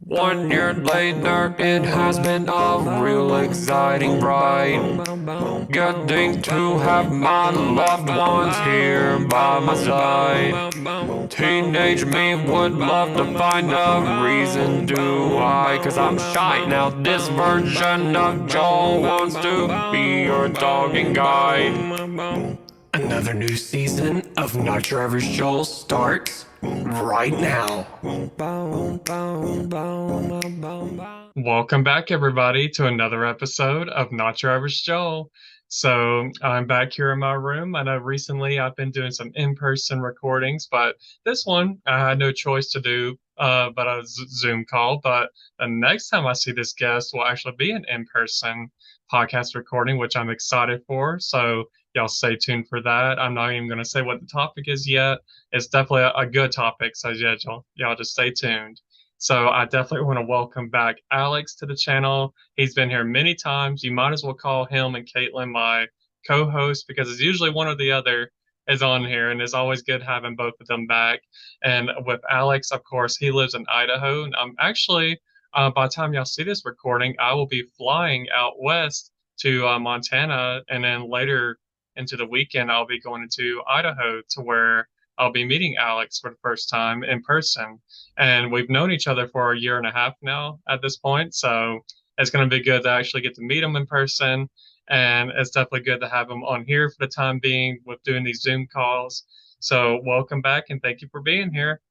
1 year later, it has been a real exciting ride. Getting to have my loved ones here by my side. Teenage me would love to find a reason to why, cause I'm shy now. This version of Joel wants to be your dog and guide. Another new season of Not Your Average Joel starts right now. Welcome back, everybody, to another episode of Not Your Average Joel. So I'm back here in my room. I know recently I've been doing some in-person recordings, but this one I had no choice to do, but a Zoom call. But the next time I see this guest will actually be an in-person podcast recording, which I'm excited for. So y'all stay tuned for that. I'm not even going to say what the topic is yet. It's definitely a good topic. So yeah, y'all just stay tuned. So I definitely want to welcome back Alex to the channel. He's been here many times. You might as well call him and Caitlin my co-host because it's usually one or the other is on here, and it's always good having both of them back. And with Alex, of course, he lives in Idaho, and I'm actually by the time y'all see this recording, I will be flying out west to Montana, and then later into the weekend, I'll be going into Idaho to where I'll be meeting Alex for the first time in person. And we've known each other for a year and a half now at this point. So it's going to be good to actually get to meet him in person. And it's definitely good to have him on here for the time being with doing these Zoom calls. So welcome back and thank you for being here.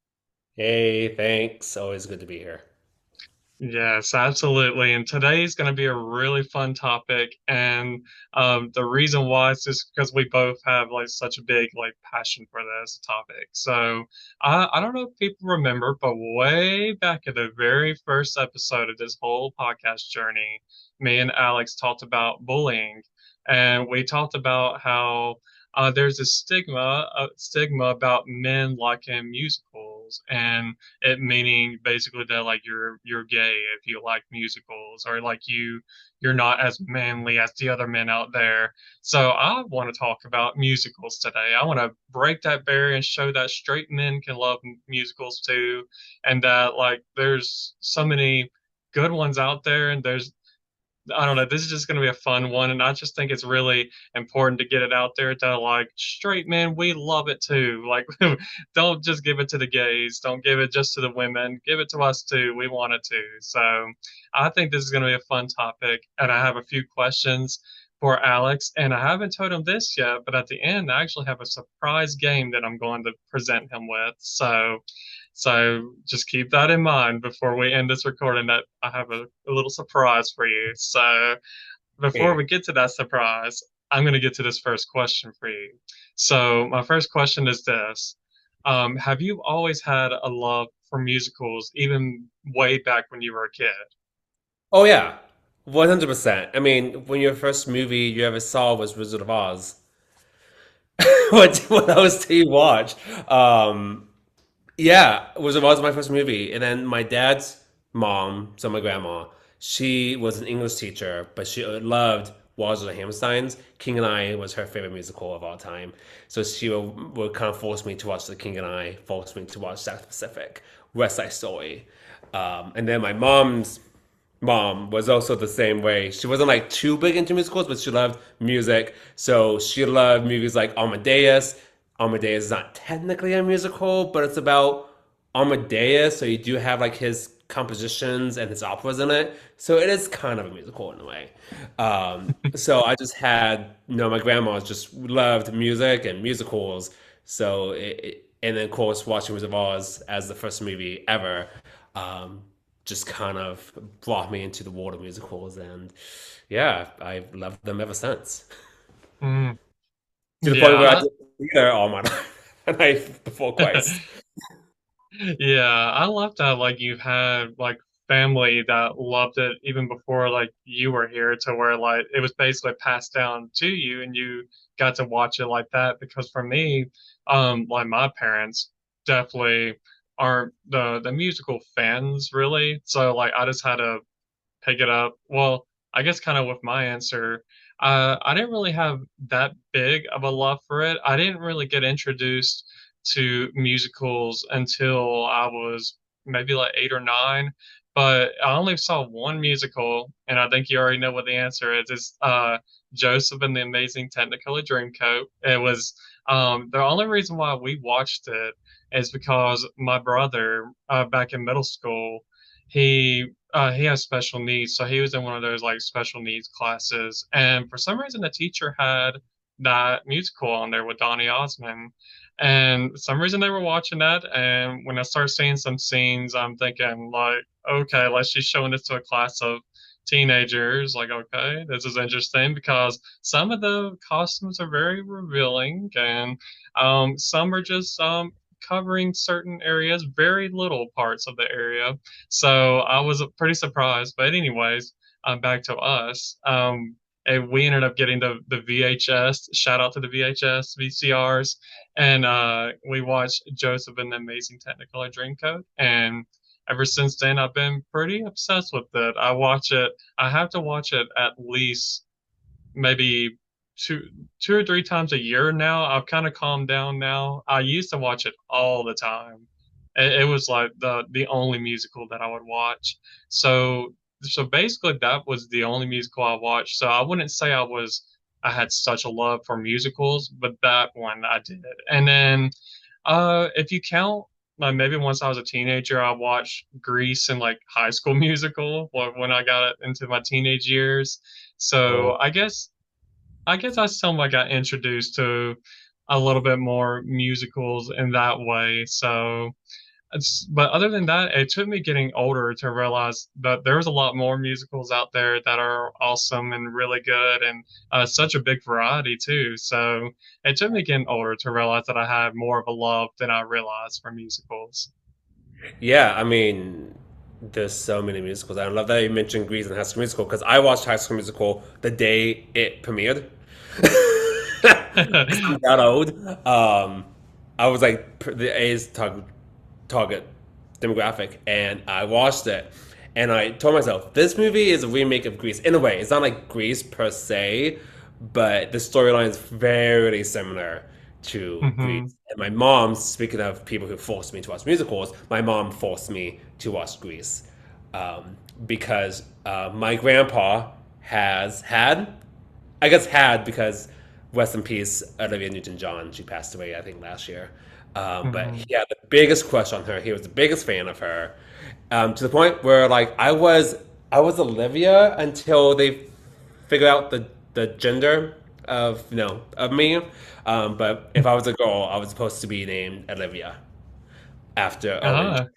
Hey, thanks. Always good to be here. Yes, absolutely. And today's going to be a really fun topic. And the reason why is just because we both have like such a big like passion for this topic. So I don't know if people remember, but way back at the very first episode of this whole podcast journey, me and Alex talked about bullying. And we talked about how there's a stigma about men liking musicals and it meaning basically that like you're gay if you like musicals or like you're not as manly as the other men out there. So I want to talk about musicals today. I want to break that barrier and show that straight men can love musicals too, and that like there's so many good ones out there, and there's I don't know. This is just going to be a fun one, and I just think it's really important to get it out there that like straight men, we love it too. Like, don't just give it to the gays. Don't give it just to the women. Give it to us too. We want it too. So, I think this is going to be a fun topic, and I have a few questions for Alex, and I haven't told him this yet, but at the end, I actually have a surprise game that I'm going to present him with. So just keep that in mind before we end this recording that I have a little surprise for you. So before Hey. we get to that surprise, I'm going to get to this first question for you. So my first question is this. Have you always had a love for musicals, even way back when you were a kid? Oh yeah, 100%. I mean, when your first movie you ever saw was Wizard of Oz, what else do you watch? Um, yeah, Wizard of Oz was my first movie, and then my dad's mom, so my grandma, she was an English teacher, but she loved Waltz of the Hammersteins. King and I was her favorite musical of all time, so she would kind of force me to watch The King and I, force me to watch South Pacific, West Side Story. And then my mom's mom was also the same way. She wasn't like too big into musicals, but she loved music. So she loved movies like Amadeus. Amadeus is not technically a musical, but it's about Amadeus. So you do have like his compositions and his operas in it. So it is kind of a musical in a way. So I just had, my grandma just loved music and musicals. And then of course watching Wizard of Oz as the first movie ever. Um, just kind of brought me into the world of musicals, and yeah, I've loved them ever since. Mm, To the point where I yeah, did theater all my life before Christ. Yeah, I love that like you've had like family that loved it even before like you were here to where like it was basically passed down to you and you got to watch it like that because for me, like my parents definitely aren't the musical fans really. So like I just had to pick it up. Well, I guess kind of with my answer, I didn't really have that big of a love for it. I didn't really get introduced to musicals until I was maybe like 8 or 9. but I only saw one musical, and I think you already know what the answer is. It's Joseph and the Amazing Technicolor Dreamcoat. It was the only reason why we watched it is because my brother back in middle school, he has special needs, so he was in one of those like special needs classes, and for some reason the teacher had that musical on there with Donny Osmond. And for some reason they were watching that, and when I start seeing some scenes, I'm thinking like, okay, like she's showing this to a class of teenagers. Like, okay, this is interesting because some of the costumes are very revealing, and some are just covering certain areas, very little parts of the area. So I was pretty surprised. But anyways, back to us. And we ended up getting the VHS. Shout out to the VHS, VCRs, and we watched Joseph and the Amazing Technicolor Dreamcoat. And ever since then, I've been pretty obsessed with it. I watch it. I have to watch it at least maybe two two or three times a year now. I've kind of calmed down now. I used to watch it all the time. It was like the only musical that I would watch. So basically that was the only musical I watched. So I wouldn't say I had such a love for musicals, but that one I did. And then if you count, like maybe once I was a teenager, I watched Grease and like High School Musical when I got into my teenage years. So Oh, I guess I somewhat got introduced to a little bit more musicals in that way. But other than that, it took me getting older to realize that there's a lot more musicals out there that are awesome and really good, and such a big variety too. So it took me getting older to realize that I had more of a love than I realized for musicals. yeah. I mean, there's so many musicals. I love that you mentioned Grease and High School Musical because I watched High School Musical the day it premiered. Because I'm that old. I was like the A's target demographic, and I watched it, and I told myself this movie is a remake of Grease. In a way, it's not like Grease per se, but the storyline is very similar to Hmm. Grease. And my mom, speaking of people who forced me to watch musicals, my mom forced me to watch Grease because my grandpa has had, I guess had because rest in peace, Olivia Newton-John. She passed away, I think, last year. But Hmm. he had the biggest crush on her. He was the biggest fan of her, to the point where like I was Olivia until they figured out the gender of of me. But if I was a girl, I was supposed to be named Olivia after Owen.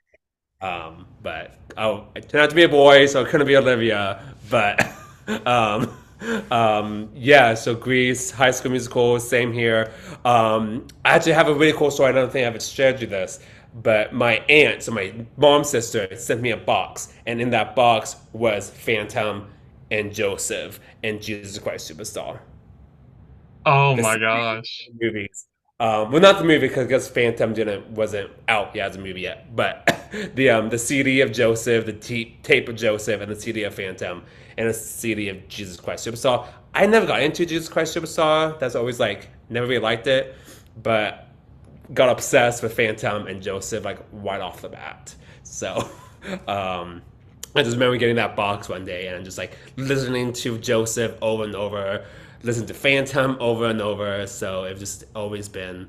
Ah. But I turned out to be a boy, so it couldn't be Olivia. But um, yeah, so Grease, High School Musical, same here. I actually have a really cool story. I don't think I've shared you this, but my aunt, so my mom's sister, sent me a box, and in that box was Phantom and Joseph and Jesus Christ Superstar, Oh the my CD gosh. and the movies. Well, not the movie because I guess Phantom didn't wasn't out yet as a movie yet, but the CD of Joseph, the tape of Joseph, and the CD of Phantom, and a CD of Jesus Christ Superstar. I never got into Jesus Christ Superstar. That's always like never really liked it, but got obsessed with Phantom and Joseph like right off the bat. So um, I just remember getting that box one day and just like listening to Joseph over and over, listening to Phantom over and over. So it's always been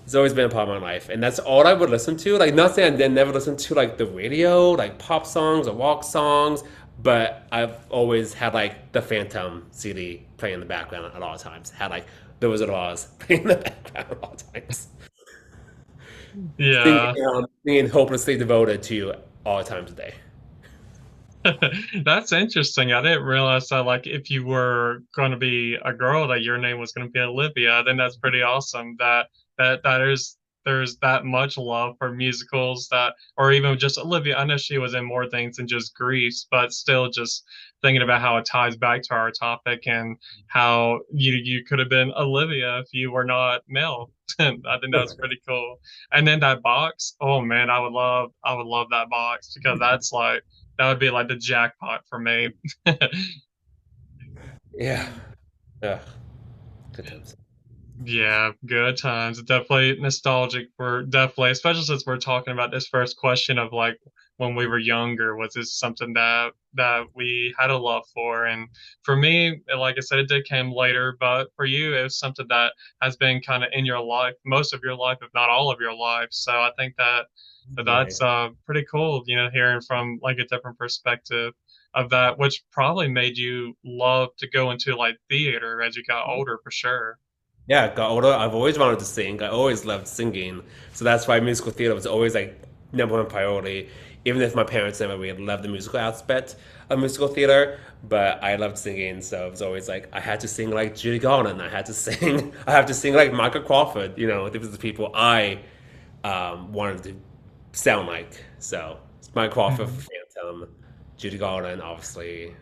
a part of my life, and that's all I would listen to. Like, not saying I did never listen to like the radio, like pop songs or rock songs, but I've always had like the Phantom CD playing in the background at all times. Had like The Wizard of Oz playing in the background at all times. Yeah. Being hopelessly devoted to you all times a day. That's interesting. I didn't realize that like if you were going to be a girl that your name was going to be Olivia. I think that's pretty awesome that there's that much love for musicals that or even just Olivia. I know she was in more things than just Grease, but still just thinking about how it ties back to our topic and how you could have been Olivia if you were not male. I think that's pretty cool. And then that box, oh man, I would love that box because that's like that would be like the jackpot for me. Yeah. Ugh, good times. Yeah, good times. Definitely nostalgic for definitely, especially since we're talking about this first question of like when we were younger? Was this something that we had a love for? And for me, like I said, it did came later, but for you, it was something that has been kind of in your life, most of your life, if not all of your life. So I think Right. that's pretty cool, hearing from like a different perspective of that, which probably made you love to go into like theater as you got older for sure. Yeah, got older. I've always wanted to sing. I always loved singing. So that's why musical theater was always like number one priority. Even if my parents never really loved the musical aspect of musical theater, but I loved singing. So it was always like I had to sing like Judy Garland. I had to sing. I have to sing like Michael Crawford. You know, these were the people I wanted to sound like. So it's Michael Crawford for Phantom, Judy Garland, obviously,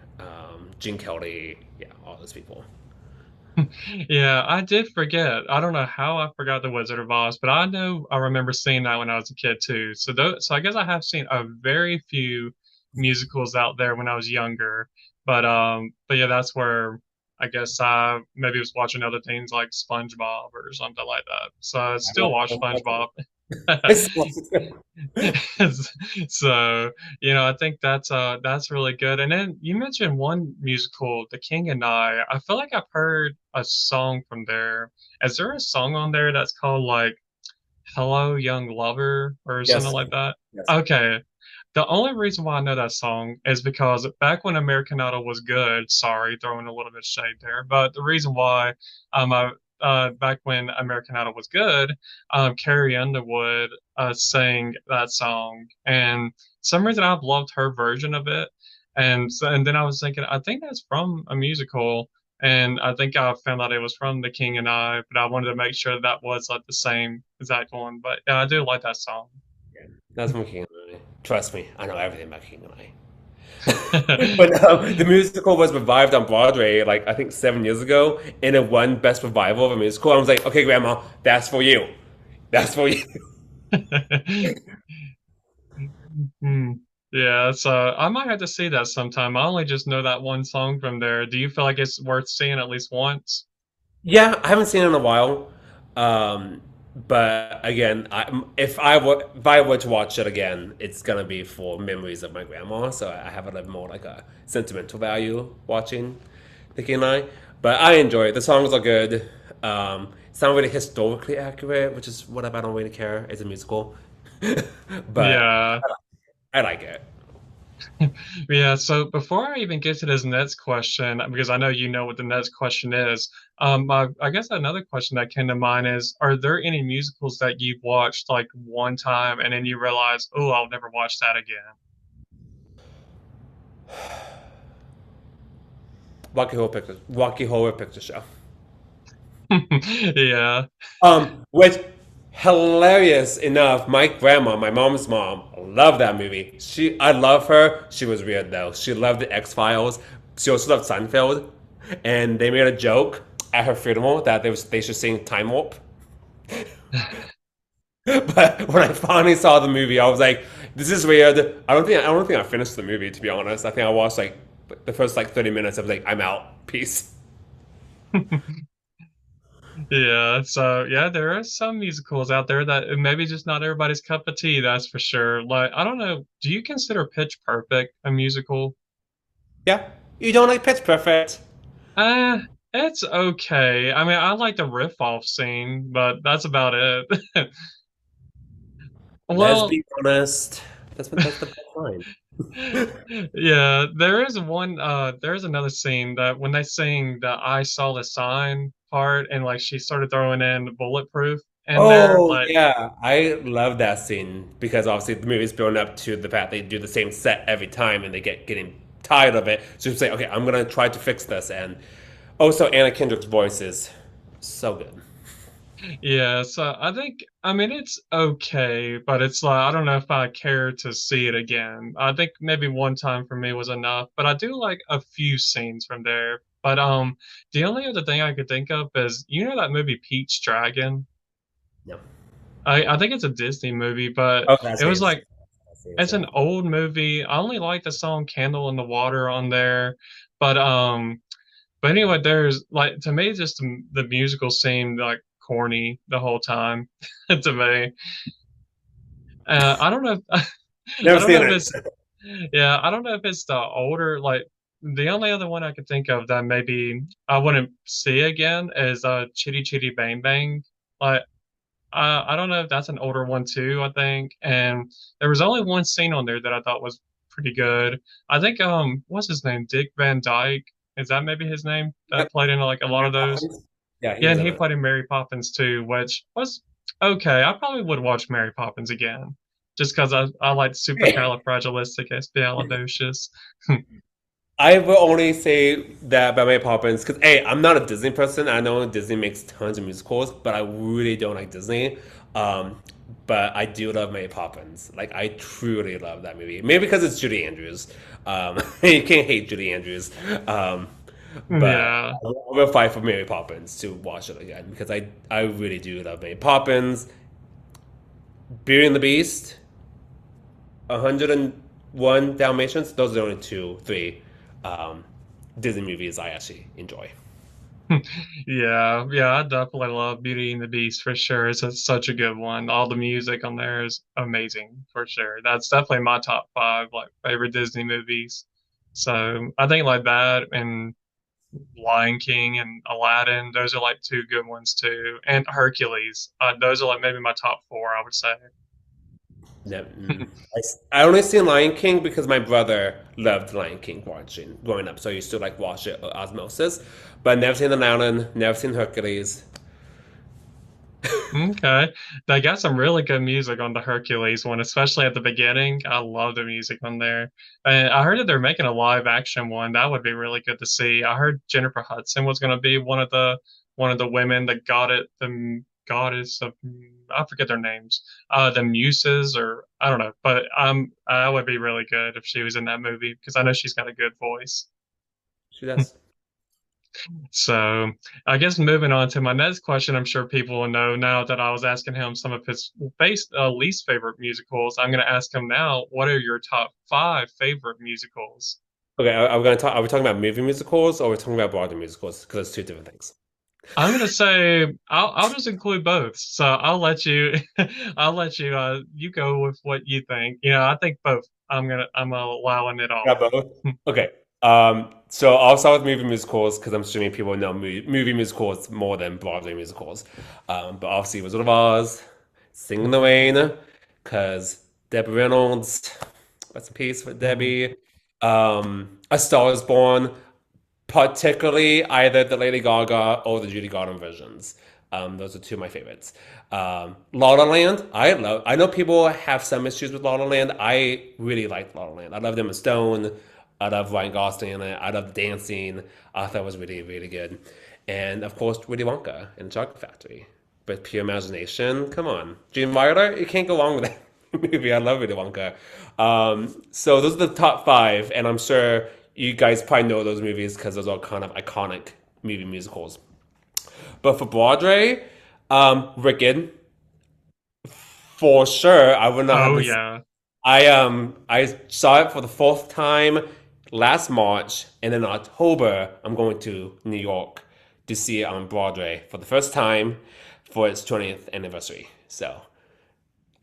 Gene Kelly. Yeah, all those people. Yeah, I did forget. I don't know how I forgot The Wizard of Oz, but I know I remember seeing that when I was a kid too. So I guess I have seen a very few musicals out there when I was younger. But yeah, that's where I guess I maybe was watching other things like SpongeBob or something like that. So I still watch SpongeBob. So, I think that's really good. And then you mentioned one musical, The King and I feel like I've heard a song from there. Is there a song on there that's called like Hello Young Lover or something Yes. like that? Yes. Okay. The only reason why I know that song is because back when American Idol was good, sorry, throwing a little bit of shade there, but the reason why, back when American Idol was good, Carrie Underwood sang that song, and some reason I've loved her version of it, and then I was thinking, I think that's from a musical, and I think I found out it was from The King and I, but I wanted to make sure that was like the same exact one. But yeah, I do like that song. That's from King and I. Trust me, I know everything about King and I. But the musical was revived on Broadway, like I think 7 years ago, and it won Best Revival of a Musical. I was like, okay, Grandma, that's for you. That's for you. Hmm. Yeah, so I might have to see that sometime. I only just know that one song from there. Do you feel like it's worth seeing at least once? Yeah, I haven't seen it in a while. Um, but again, if I were to watch it again, it's gonna be for memories of my grandma. So I have a little more like a sentimental value watching Nikki and I. But I enjoy it. The songs are good. It's not really historically accurate, which is what I don't really care. It's a musical, but Yeah. I like it. Yeah, so before I even get to this next question, because I know you know what the next question is, I guess another question that came to mind is, are there any musicals that you've watched like one time and then you realize, oh, I'll never watch that again? Rocky Horror Picture Show. Yeah. Which hilarious enough, my grandma, my mom's mom, loved that movie. I love her. She was weird though. She loved the X Files. She also loved Seinfeld, and they made a joke at her funeral that they should sing Time Warp. But when I finally saw the movie, I was like, "This is weird." I don't think I finished the movie to be honest. I think I watched like the first like 30 minutes. I was like, "I'm out. Peace." Yeah, so yeah, there are some musicals out there that maybe just not everybody's cup of tea, that's for sure. Like, I don't know, do you consider Pitch Perfect a musical? Yeah, you don't like Pitch Perfect. Uh, it's okay. I mean, I like the riff off scene, but that's about it. Let's Well, be honest. That's the best line. yeah, there is there's another scene that when they sing the I saw the sign part and like she started throwing in bulletproof in there, Oh like yeah, I love that scene because obviously the movie's building up to the fact they do the same set every time and they getting tired of it. So you say, okay, I'm gonna try to fix this. And also Anna Kendrick's voice is so good. yeah, so I mean, it's okay, but it's like, I don't know if I care to see it again. I think maybe one time for me was enough, but I do like a few scenes from there. But the only other thing I could think of is, that movie Pete's Dragon? No. I think it's a Disney movie, but Oh, that it was scene's like, that scene's it's an yeah. old movie. I only like the song Candle in the Water on there, but but anyway, there's like to me just the musical seemed like corny the whole time to me. I don't know. Never I don't seen know if it. it's yeah, I don't know if it's the older like the only other one I could think of that maybe I wouldn't see again is Chitty Chitty Bang Bang. Like I don't know if that's an older one too, I think. And there was only one scene on there that I thought was pretty good. I think what's his name? Dick Van Dyke. Is that maybe his name? Yep. That played in like a lot Mary of those. Poppins? Yeah, he Yeah, was and in he it. played in Mary Poppins too, which was okay. I probably would watch Mary Poppins again. Just because I like Hey, supercalifragilisticexpialidocious. I will only say that about Mary Poppins because hey, I'm not a Disney person. I know Disney makes tons of musicals, but I really don't like Disney. Um, but I do love Mary Poppins. Like I truly love that movie. Maybe because it's Judy Andrews. You can't hate Judy Andrews. Um, but Yeah. I will fight for Mary Poppins to watch it again because I really do love Mary Poppins. Beauty and the Beast, 101 Dalmatians. Those are the only two, three um, Disney movies I actually enjoy. Yeah, I definitely love Beauty and the Beast for sure. Such a good one. All the music on there is amazing for sure. That's definitely my top five like favorite Disney movies. So I think like that and Lion King and Aladdin, those are like two good ones too. And Hercules, those are like maybe my top four, I would say. No, I only seen Lion King because my brother loved Lion King watching growing up, so I used to like watch it osmosis. But never seen Aladdin, never seen Hercules. Okay. They got some really good music on the Hercules one, especially at the beginning. I love the music on there. And I heard that they're making a live action one. That would be really good to see. I heard Jennifer Hudson was going to be one of the women that got it, goddess of I forget their names. The Muses or I don't know, but that would be really good if she was in that movie because I know she's got a good voice. She does. So I guess moving on to my next question, I'm sure people will know now that I was asking him some of his least favorite musicals. I'm going to ask him now, what are your top five favorite musicals? Okay, are we gonna talk? Are we talking about movie musicals or are we talking about Broadway musicals? Because it's two different things. I'm going to say I'll just include both. So I'll let you I'll let you you go with what you think. You know, I think both. I'm allowing it Yeah, all. both. Okay. So I'll start with movie musicals because I'm assuming people know movie musicals more than Broadway musicals. But obviously, Wizard of Oz, Singing in the Rain, because Debbie Reynolds, rest in peace with Debbie. A Star is Born, particularly either the Lady Gaga or the Judy Garland versions. Those are two of my favorites. La La Land, I love. I know people have some issues with La La Land. I really like La La Land. I love Emma Stone. I love Ryan Gosling in it. I love the dancing. I thought it was really, really good. And of course, Willy Wonka and the Chocolate Factory. But pure imagination, come on, Gene Wilder, you can't go wrong with that movie. I love Willy Wonka. So those are the top five, and I'm sure you guys probably know those movies because those are kind of iconic movie musicals. But for Broadway, Wicked, for sure, I would not have Oh been. yeah. I saw it for the fourth time last March, and in October, I'm going to New York to see it on Broadway for the first time for its 20th anniversary. So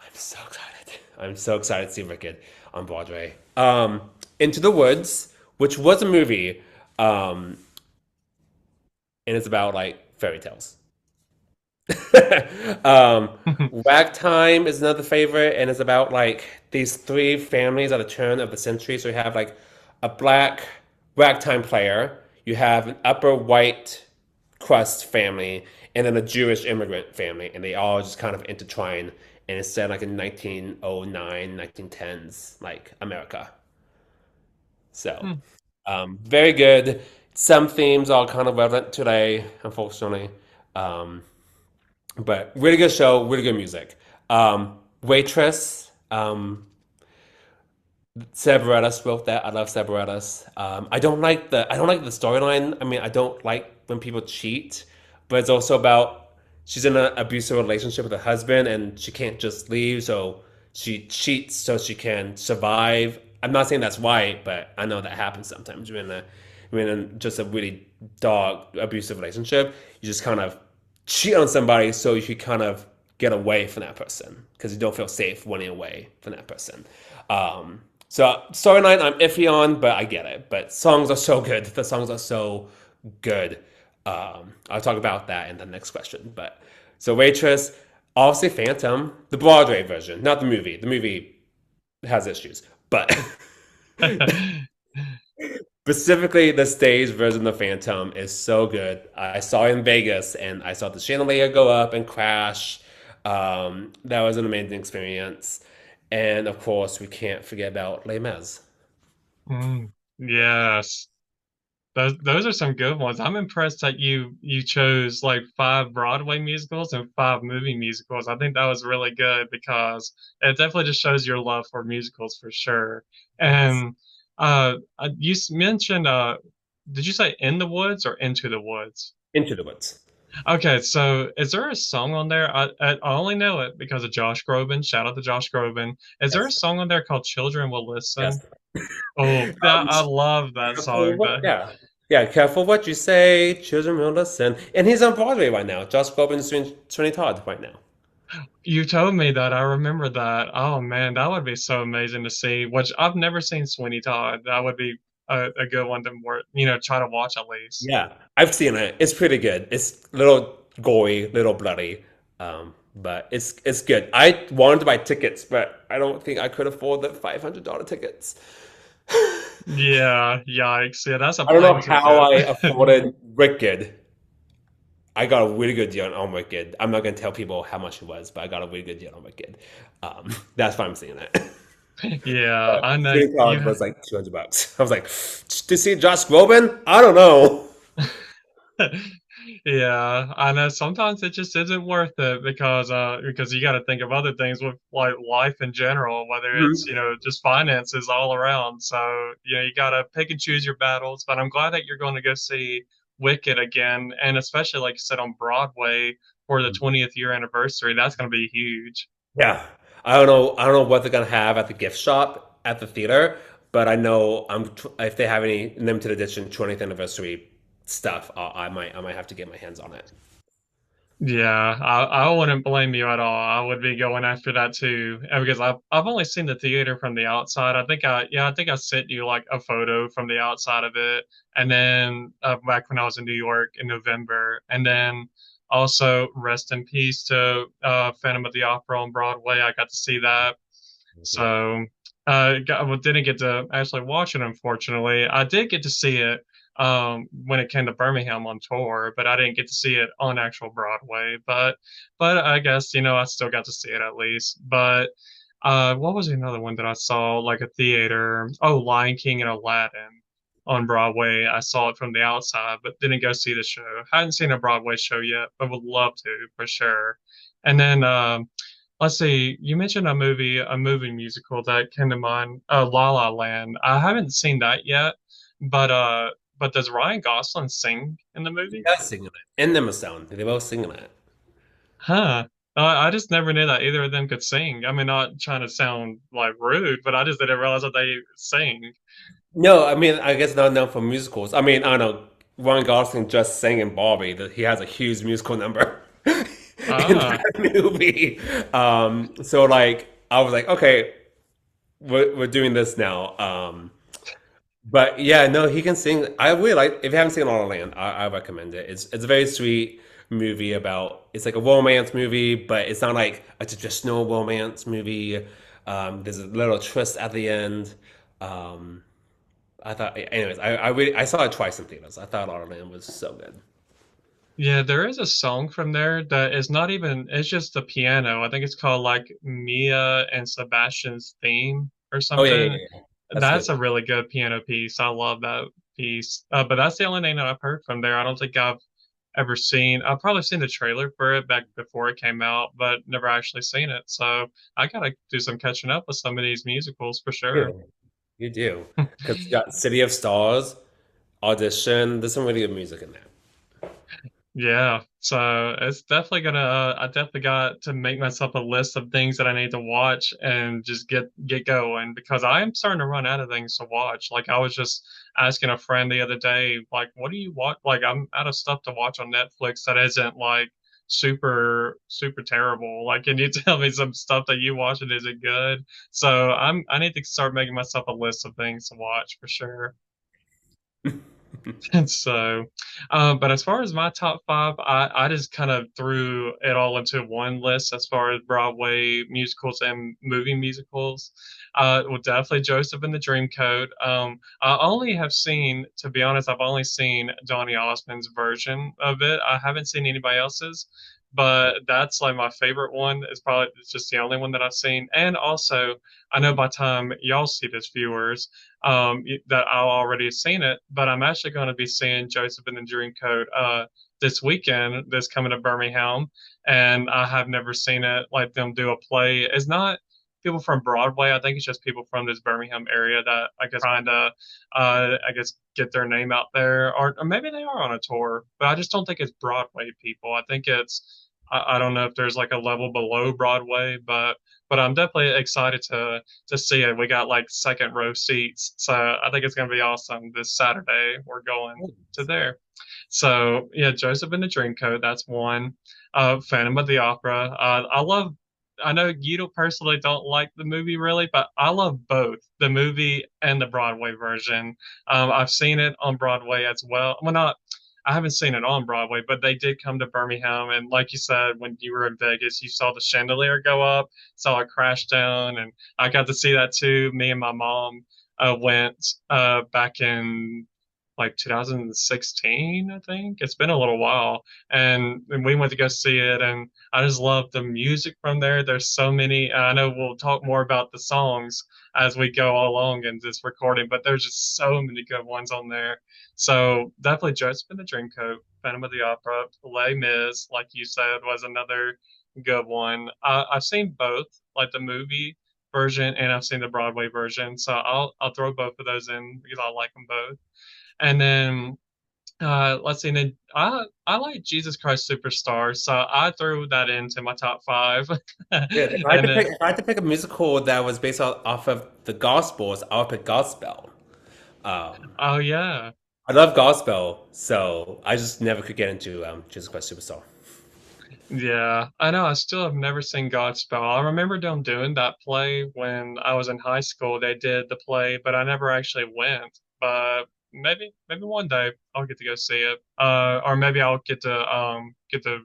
I'm so excited. I'm so excited to see Wicked on Broadway. Into the Woods, which was a movie, and it's about like fairy tales. um, Ragtime is another favorite, and it's about like these three families at the turn of the century. So you have like a black ragtime player, you have an upper white crust family, and then a Jewish immigrant family, and they all just kind of intertwine. And it's set like in 1909, 1910s, like America. So, very good. Some themes are kind of relevant today, unfortunately. Um, but really good show, really good music. Waitress, Seb Bareilles wrote that. I love Seb Bareilles. I don't like the storyline. I mean, I don't like when people cheat, but it's also about she's in an abusive relationship with her husband and she can't just leave, so she cheats so she can survive. I'm not saying that's right, but I know that happens sometimes. You're in just a really dark abusive relationship. You just kind of cheat on somebody so you can kind of get away from that person because you don't feel safe running away from that person. So storyline I'm iffy on, but I get it. But songs are so good. The songs are so good. I'll talk about that in the next question. But so Waitress, obviously Phantom, the Broadway version, not the movie. The movie has issues, but specifically the stage version of Phantom is so good. I saw it in Vegas and I saw the chandelier go up and crash. That was an amazing experience. And of course, we can't forget about Les Mis. Mm, yes. Those are some good ones. I'm impressed that you chose like five Broadway musicals and five movie musicals. I think that was really good because it definitely just shows your love for musicals for sure. And mentioned did you say In the Woods or Into the Woods? Into the Woods. Okay, so is there a song on there? I only know it because of Josh Groban. Shout out to Josh Groban. Is there a Yes. song on there called Children Will Listen? Yes. Oh, that Um, I love that careful song. what, yeah. Yeah, careful what you say. Children will listen. And he's on Broadway right now. Josh Groban's doing Sweeney Todd right now. You told me that. I remember that. Oh man, that would be so amazing to see. Which I've never seen Sweeney Todd. That would be a good one to work, try to watch at least. Yeah, I've seen it. It's pretty good. It's a little gory, little bloody, but it's good. I wanted to buy tickets, but I don't think I could afford the $500 tickets. Yeah, yikes. Yeah, that's a I don't know plane how ticket. I afforded Wicked. I got a really good deal on Wicked. I'm not gonna tell people how much it was, but I got a really good deal on Wicked. That's why I'm seeing it. Yeah, But I know Sweeney Todd you. was like $200. I was like, to see Josh Groban? I don't know. Yeah, I know sometimes it just isn't worth it because you got to think of other things with like life in general, whether it's, Mhm. just finances all around. So, you got to pick and choose your battles, but I'm glad that you're going to go see Wicked again and especially like you said on Broadway for the 20th year anniversary. That's going to be huge. Yeah. I don't know. I don't know what they're gonna have at the gift shop at the theater, but I know if they have any limited edition 20th anniversary stuff, I might have to get my hands on it. Yeah, I wouldn't blame you at all. I would be going after that too, because I've only seen the theater from the outside. I think I sent you like a photo from the outside of it, and then back when I was in New York in November, and then also rest in peace to Phantom of the Opera on Broadway. I got to see that. So, well, didn't get to actually watch it, unfortunately. I did get to see it when it came to Birmingham on tour, but I didn't get to see it on actual Broadway. But I guess, I still got to see it at least. But what was another one that I saw, like a theater? Oh, Lion King and Aladdin on Broadway. I saw it from the outside, but didn't go see the show. Hadn't seen a Broadway show yet, but would love to for sure. And then let's see. You mentioned a movie musical that came to mind, La La Land. I haven't seen that yet, but does Ryan Gosling sing in the movie? Yeah, singing it. And Emma Stone. They both singing it. Huh. I just never knew that either of them could sing. I mean, not trying to sound like rude, but I just didn't realize that they sing. No, I mean, I guess not known for musicals. I mean, I don't know. Ryan Gosling just sang in Barbie that he has a huge musical number in Ah, that movie. So like, I was like, okay, we're doing this now. But yeah, no, he can sing. I really like. If you haven't seen La La Land, I recommend it. It's a very sweet movie about. It's like a romance movie, but it's not like a traditional romance movie. There's a little twist at the end. Um, I thought, anyways, I saw it twice in theaters. I thought La La Land was so good. yeah, there is a song from there that is not even, it's just the piano. I think it's called like Mia and Sebastian's theme or Oh yeah, something. yeah. That's a good That's a one. really good piano piece. I love that piece. But that's the only thing that I've heard from there. I don't think I've ever seen. I've probably seen the trailer for it back before it came out, but never actually seen it. So I gotta do some catching up with some of these musicals for sure. You do, because you got City of Stars, Audition. There's some really good music in there. Yeah, so it's definitely I definitely got to make myself a list of things that I need to watch and just get going because I am starting to run out of things to watch. Like I was just asking a friend the other day, like, what do you watch? Like I'm out of stuff to watch on Netflix that isn't like super terrible. Like, can you tell me some stuff that you watch and isn't good? So I need to start making myself a list of things to watch for sure. And so, but as far as my top five, I just kind of threw it all into one list as far as Broadway musicals and movie musicals. Well, definitely Joseph and the Dreamcoat. I only have seen, to be honest, I've only seen Donny Osmond's version of it. I haven't seen anybody else's, but that's like my favorite one. It's just the only one that I've seen. And also, I know by the time y'all see this, viewers, that I'll already have seen it, but I'm actually going to be seeing Joseph and the Dreamcoat this weekend. That's coming to Birmingham, and I have never seen it. Like them do a play. It's not people from Broadway. I think it's just people from this Birmingham area that I guess trying to, I guess, get their name out there, or maybe they are on a tour. But I just don't think it's Broadway people. I think it's I don't know if there's like a level below Broadway, but I'm definitely excited to see it. We got like second row seats, so I think it's going to be awesome. This Saturday, we're going to there. So yeah, Joseph and the Dreamcoat, that's one. Phantom of the Opera. I love. I know you don't personally don't like the movie really, but I love both the movie and the Broadway version. I've seen it on Broadway as well. Well, not I haven't seen it on Broadway, but they did come to Birmingham. And like you said, when you were in Vegas, you saw the chandelier go up, saw it crash down, and I got to see that too. Me and my mom went back in like 2016, I think. It's been a little while, and we went to go see it, and I just love the music from there. There's so many. I know we'll talk more about the songs as we go along in this recording, but there's just so many good ones on there. So definitely Joseph and the Dreamcoat, Phantom of the Opera, Les Mis, like you said, was another good one. I've seen both, like the movie version, and I've seen the Broadway version. So I'll throw both of those in because I like them both. And then let's see. Then I like Jesus Christ Superstar, so I threw that into my top five. Yeah, And then if I had to pick a musical that was based off of the Gospels, I would pick Gospel. Um, oh yeah. I love Gospel, so I just never could get into Jesus Christ Superstar. Yeah, I know. I still have never seen Godspell. I remember them doing that play when I was in high school. They did the play, but I never actually went. But maybe one day I'll get to go see it. Or maybe I'll get to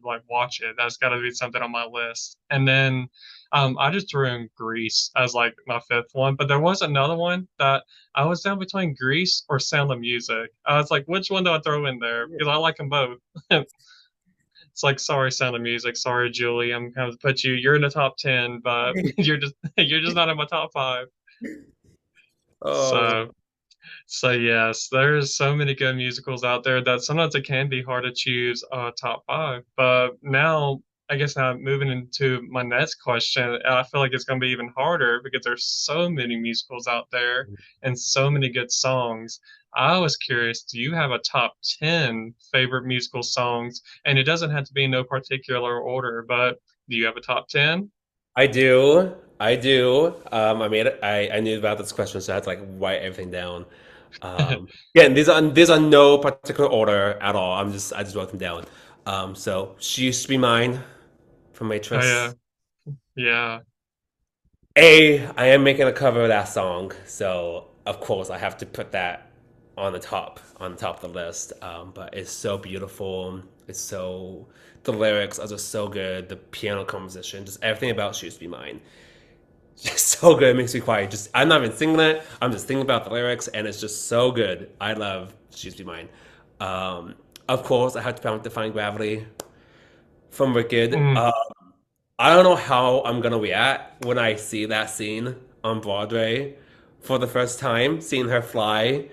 like watch it. That's got to be something on my list. And then I just threw in Grease as like my fifth one. But there was another one that I was down between Grease or Sound of Music. I was like, which one do I throw in there? Because I like them both. It's like, sorry, Sound of Music. Sorry, Julie. I'm going to put you. You're in the top 10, but you're just not in my top five. Oh, So so yes, there's so many good musicals out there that sometimes it can be hard to choose a top five. But now, I guess now moving into my next question, I feel like it's going to be even harder because there's so many musicals out there and so many good songs. I was curious, do you have a top 10 favorite musical songs? And it doesn't have to be in no particular order, but do you have a top 10? I do. I do. I knew about this question, so I had to like write everything down. Yeah, and these are no particular order at all. I just wrote them down. So she used to be mine from Oh, yeah. Waitress. Yeah. I am making a cover of that song, so of course I have to put that on the top of the list. But it's so beautiful. The lyrics are just so good. The piano composition, just everything about "She Used to Be Mine," just so good. It makes me quiet. Just I'm not even singing it. I'm just thinking about the lyrics, and it's just so good. I love "She Used to Be Mine." Of course, I have to Define Gravity from Wicked. Mm. I don't know how I'm gonna react when I see that scene on Broadway for the first time, seeing her fly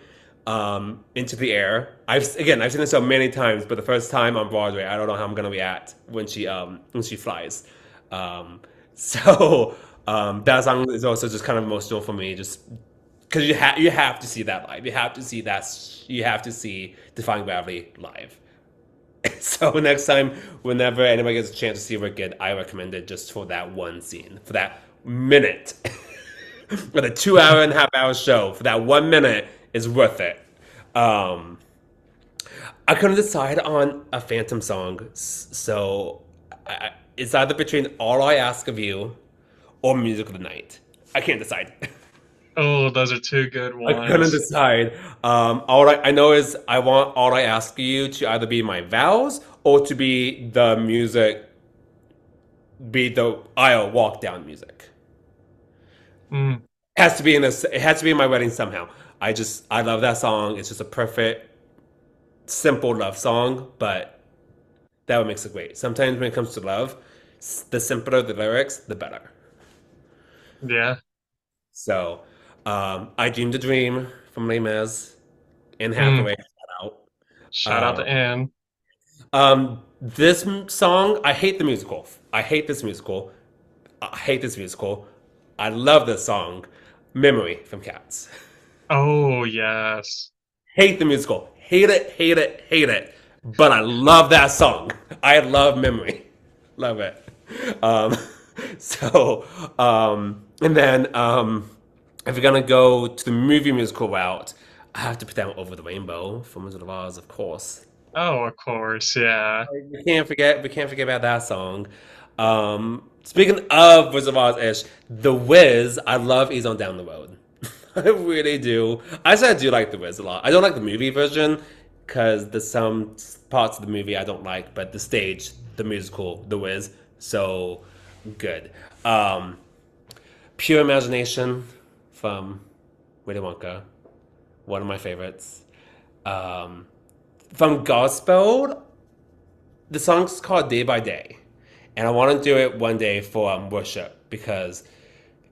into the air. I've seen it so many times, but the first time on Broadway, I don't know how I'm gonna react when she flies. Um, so that song is also just kind of emotional for me, just because you have to see that live. You have to see Defying Gravity live. So next time, whenever anybody gets a chance to see Wicked, I recommend it just for that one scene, for that minute, for the 2 hour and a half hour show. For that 1 minute is worth it. Um, I couldn't decide on a Phantom song, so It's either between All I Ask of You or Music of the Night. I can't decide. Oh, those are two good I couldn't ones. decide. All I know is I want All I Ask of You to either be my vows or to be the music, be the aisle walk down music. Mm, It has to be in this. It has to be in my wedding somehow. I love that song. It's just a perfect, simple love song, but that what makes it great. Sometimes when it comes to love, the simpler the lyrics, the better. yeah. So, I dreamed a dream from Les Mis and Mm, Hathaway. Shout out. shout out to Anne. This song, I hate the musical. I hate this musical. I hate this musical. I love this song, "Memory" from Cats. Oh, yes. Hate the musical. Hate it, hate it, hate it. But I love that song. I love Memory. Love it. Um, so, and then if we're gonna go to the movie musical route, I have to put down "Over the Rainbow" from Wizard of Oz, of course. Oh, of course, yeah. We can't forget about that song. Speaking of Wizard of Oz ish, The Wiz, I love Ease on Down the Road. I really do. I said I do like The Wiz a lot. I don't like the movie version because there's some parts of the movie I don't like, but the stage, the musical, The Wiz, so good. Um, Pure Imagination from Willy Wonka, one of my favorites. Um, from Gospel, the song's called Day by Day, and I want to do it one day for worship because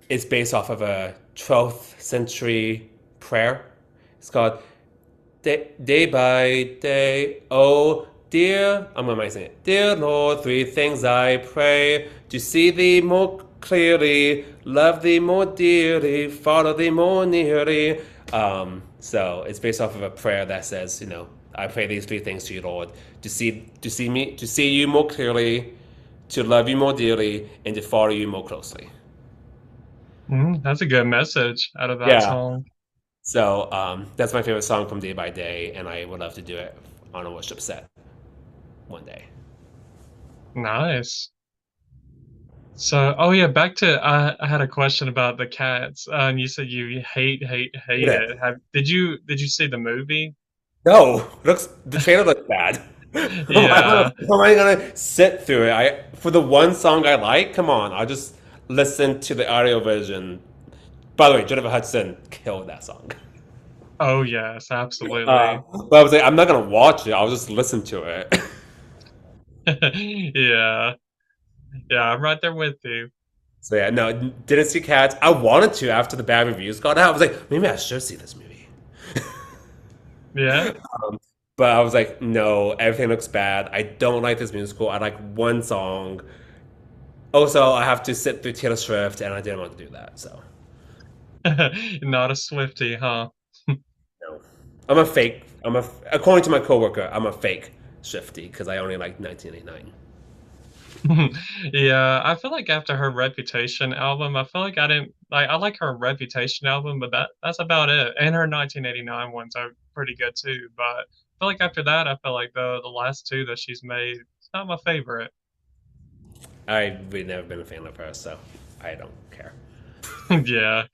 it's based off of a 12th century prayer. It's called Day by Day. Oh dear, I'm gonna sing it. Dear Lord, three things I pray: to see Thee more clearly, love Thee more dearly, follow Thee more nearly. So it's based off of a prayer that says, I pray these three things to you, Lord: to see you more clearly, to love you more dearly, and to follow you more closely. That's a good message out of that Yeah. song. So that's my favorite song from Day by Day, and I would love to do it on a worship set one day. Nice. So, oh yeah, back to I had a question about the cats. And you said you hate Hate it. it. Did you see the movie? No, the trailer looks bad. Yeah. How am I gonna sit through it? For the one song I like, come on, I'll just listen to the audio version. By the way, Jennifer Hudson killed that song. Oh yes, absolutely. But I was like, I'm not gonna watch it. I'll just listen to it. Yeah. Yeah, I'm right there with you. So yeah, no, didn't see Cats. I wanted to after the bad reviews got out. I was like, maybe I should see this movie. Yeah. But I was like, no, everything looks bad. I don't like this musical. I like one song. Also, I have to sit through Taylor Swift, and I didn't want to do that. So, Not a Swiftie, huh? no. I'm a fake. According to my coworker, I'm a fake Swiftie because I only like 1989. Yeah, I feel like after her Reputation album, I feel like I didn't like I like her Reputation album, but that's about it. And her 1989 ones are pretty good too. But I feel like after that, I feel like the last two that she's made, it's not my favorite. I've really never been a fan of her, so I don't care. Yeah.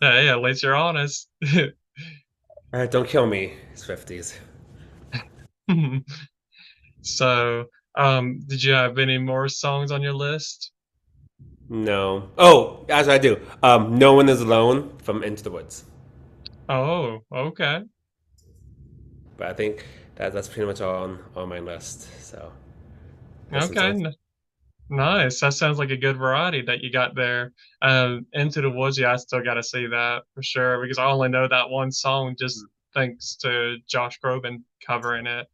Hey, at least you're honest. All right, don't kill me, Swifties. So, did you have any more songs on your list? No. Oh, as I do. No One Is Alone from Into the Woods. Oh, okay. But I think that's pretty much all on my list. So there's some Okay. songs. Nice. That sounds like a good variety that you got there. Into the Woods, yeah, I still got to see that for sure because I only know that one song just thanks to Josh Groban covering it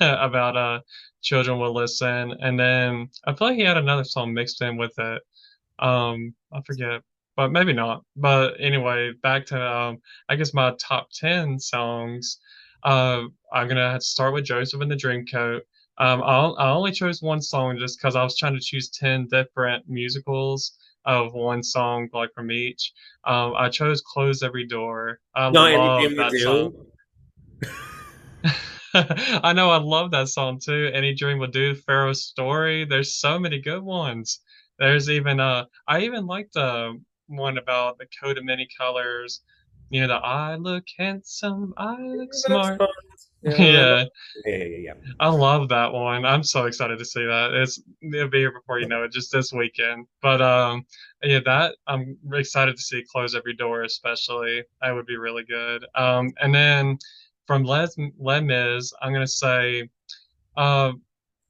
about children will listen. And then I feel like he had another song mixed in with it. I forget, but maybe not. But anyway, back to I guess my top 10 songs. I'm gonna have to start with Joseph and the Dreamcoat. I only chose one song just because I was trying to choose 10 different musicals of one song, like from each. I chose Close Every Door. I Not Every love Dream You that song. Do. I know I love that song too. Any Dream Will Do, Pharaoh's Story. There's so many good ones. There's even I even like the one about the coat of many colors. You know, the I look handsome, I look That's smart. fun. Yeah, Yeah, yeah. I love that one. I'm so excited to see that. It'll be here before you know it, just this weekend. But yeah, that I'm excited to see Close Every Door, especially. That would be really good. And then from Les Mis, I'm gonna say, uh,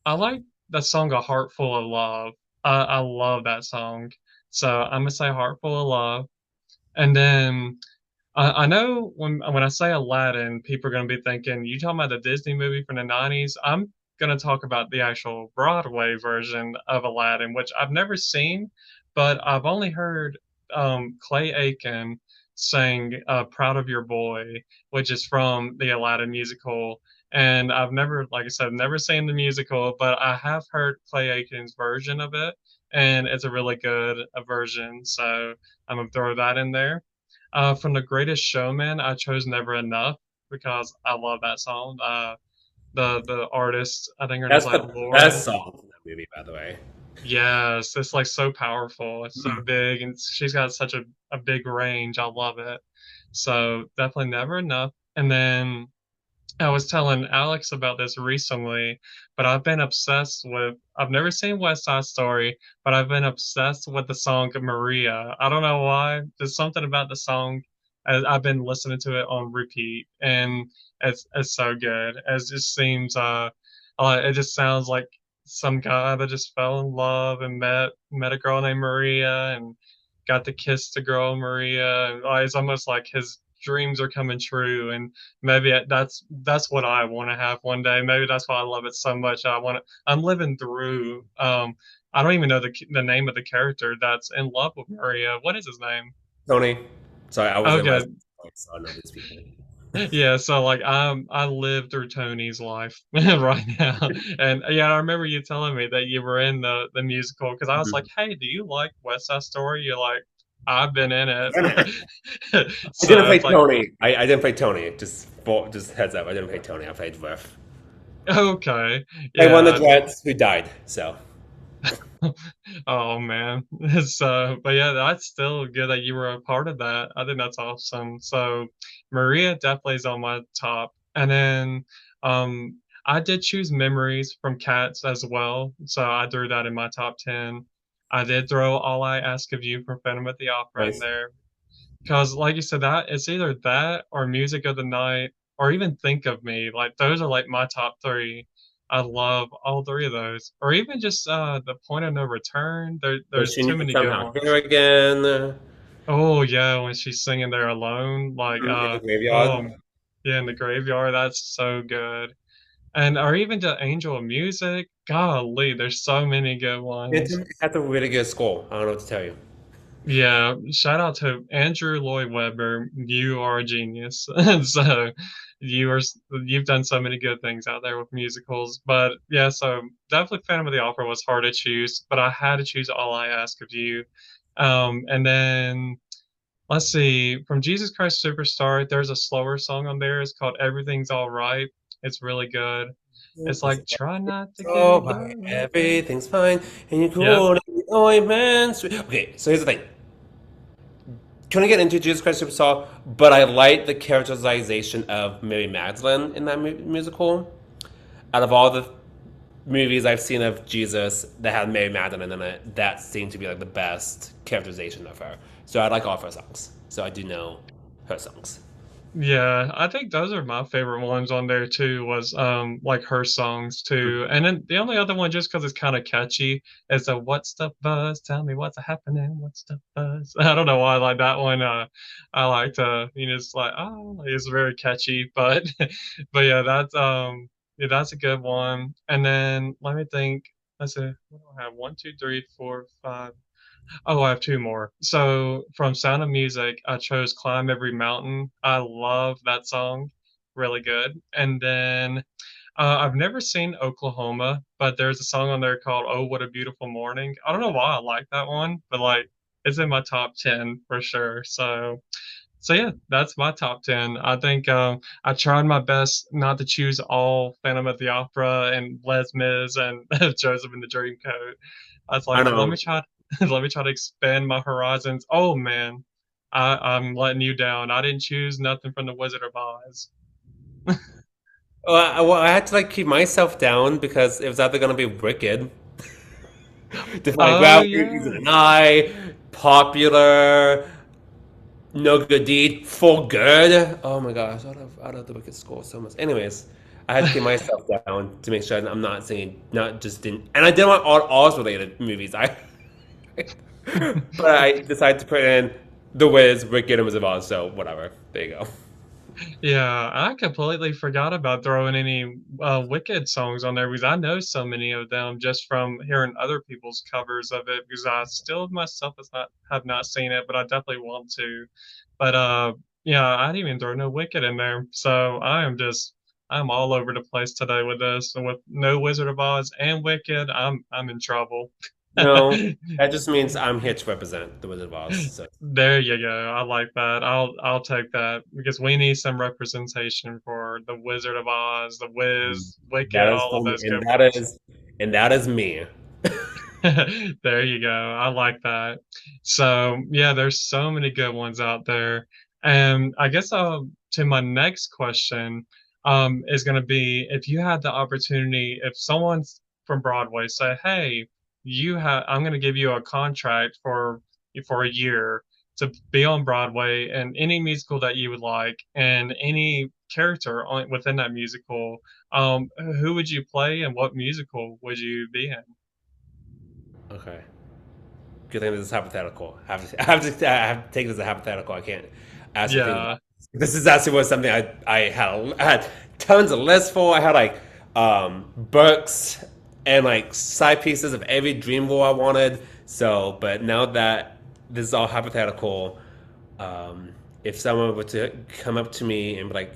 I like the song "A Heart Full of Love." I love that song, so I'm gonna say "Heart Full of Love." And then I know when I say Aladdin, people are going to be thinking, you talking about the Disney movie from the 90s? I'm going to talk about the actual Broadway version of Aladdin, which I've never seen, but I've only heard Clay Aiken sing Proud of Your Boy, which is from the Aladdin musical. And I've never, like I said, never seen the musical, but I have heard Clay Aiken's version of it, and it's a really good version. So I'm going to throw that in there. From The Greatest Showman, I chose Never Enough because I love that song. The artist, I think her name's That's like the best Lauren. song in that movie, by the way. Yes, it's like so powerful. It's so Mm. big, and she's got such a big range. I love it. So definitely Never Enough. And then I was telling Alex about this recently, but I've been obsessed with, I've never seen West Side Story, but I've been obsessed with the song Maria. I don't know why. There's something about the song. I've been listening to it on repeat, and it's so good. It just seems, it just sounds like some guy that just fell in love and met a girl named Maria and got to kiss the girl Maria, and it's almost like his dreams are coming true, and maybe that's what I want to have one day. Maybe that's why I love it so much. I'm living through. I don't even know the name of the character that's in love with Maria. What is his name? Tony. Sorry, I was in West Okay, Point, so I know these people. yeah. So like I live through Tony's life right now, and yeah, I remember you telling me that you were in the musical because I was like, Mhm. hey, do you like West Side Story? You're like, I've been in I it. didn't So play it's like, Tony. I didn't play Tony. Just heads up. I didn't play Tony. I played Riff. okay, I won the yeah. Jets, who died. So Oh man. So, but yeah, that's still good that you were a part of that. I think that's awesome. So, Maria definitely is on my top. And then I did choose Memories from Cats as well. So, I threw that in my top 10. I did throw All I Ask of You from Phantom of the Opera in nice. there because, like you said, that it's either that or Music of the Night or even Think of Me. Like those are like my top three. I love all three of those, or even just The Point of No Return. There's Wishing you too could many good somehow hear ones. again. Oh yeah, when she's singing there alone, like In the oh graveyard. yeah, in the graveyard, that's so good. And or even the Angel of Music. Golly, there's so many good ones. It had a really good score. I don't know what to tell you. Yeah, shout out to Andrew Lloyd Webber. You are a genius. And so you've done so many good things out there with musicals. But yeah, so definitely Phantom of the Opera was hard to choose, but I had to choose All I Ask of You. And then let's see, from Jesus Christ Superstar, there's a slower song on there. It's called Everything's All Right. It's really good. It's It's like try not to all get right. your way. Everything's fine, and you're Yep. cool. And the ointment. Okay, so here's the thing. Couldn't get into Jesus Christ Superstar, but I like the characterization of Mary Magdalene in that musical. Out of all the movies I've seen of Jesus that had Mary Magdalene in it, that seemed to be like the best characterization of her. So I like all of her songs. So I do know her songs. Yeah, I think those are my favorite ones on there too, was like her songs too. Mhm. And then the only other one just because it's kind of catchy is a What's the Buzz? Tell me what's happening, what's the buzz? I don't know why I like that one. I like to, it's like, oh, it's very catchy, but but yeah, that's a good one. And then let me think. Let's see, what do I have? One, two, three, four, five. Oh, I have two more. So from Sound of Music, I chose Climb Every Mountain. I love that song. Really good. And then I've never seen Oklahoma, but there's a song on there called Oh, What a Beautiful Morning. I don't know why I like that one, but like it's in my top 10 for sure. So So yeah, that's my top 10. I think I tried my best not to choose all Phantom of the Opera and Les Mis and Joseph and the Dreamcoat. I was I like, let me know. try let me try to expand my horizons. Oh man, I'm letting you down. I didn't choose nothing from the Wizard of Oz. Well, I had to like keep myself down because it was either gonna be Wicked, Defying Oh Gravity, Reason yeah. and I, Popular, No Good Deed, For Good. Oh my gosh, out of the Wicked score so much. Anyways, I had to keep myself down to make sure that I'm not singing, not just didn't, and I didn't want all Oz related movies. But I decided to put in The Wiz, Wicked, and Wizard of Oz. So whatever. There you go. Yeah, I completely forgot about throwing any Wicked songs on there because I know so many of them just from hearing other people's covers of it because I still myself has not have not seen it, but I definitely want to. But yeah, I didn't even throw no Wicked in there. So I'm all over the place today with this. And with no Wizard of Oz and Wicked, I'm in trouble. No, that just means I'm here to represent the Wizard of Oz. So There you go. I like that. I'll take that because we need some representation for the Wizard of Oz, the Wiz, Wicked, that is all of for me, those good ones. and that is me. There you go. I like that. So yeah, there's so many good ones out there. And I guess to my next question is going to be if you had the opportunity, if someone's from Broadway say, "Hey, I'm going to give you a contract for a year to be on Broadway and any musical that you would like and any character within that musical, who would you play and what musical would you be in?" Okay. Good thing this is hypothetical. I have to take this as a hypothetical. I can't actually think about Yeah. this. This is actually was something I had tons of lists for. I had like books and like side pieces of every dream role I wanted. So, but now that this is all hypothetical, um, if someone were to come up to me and be like,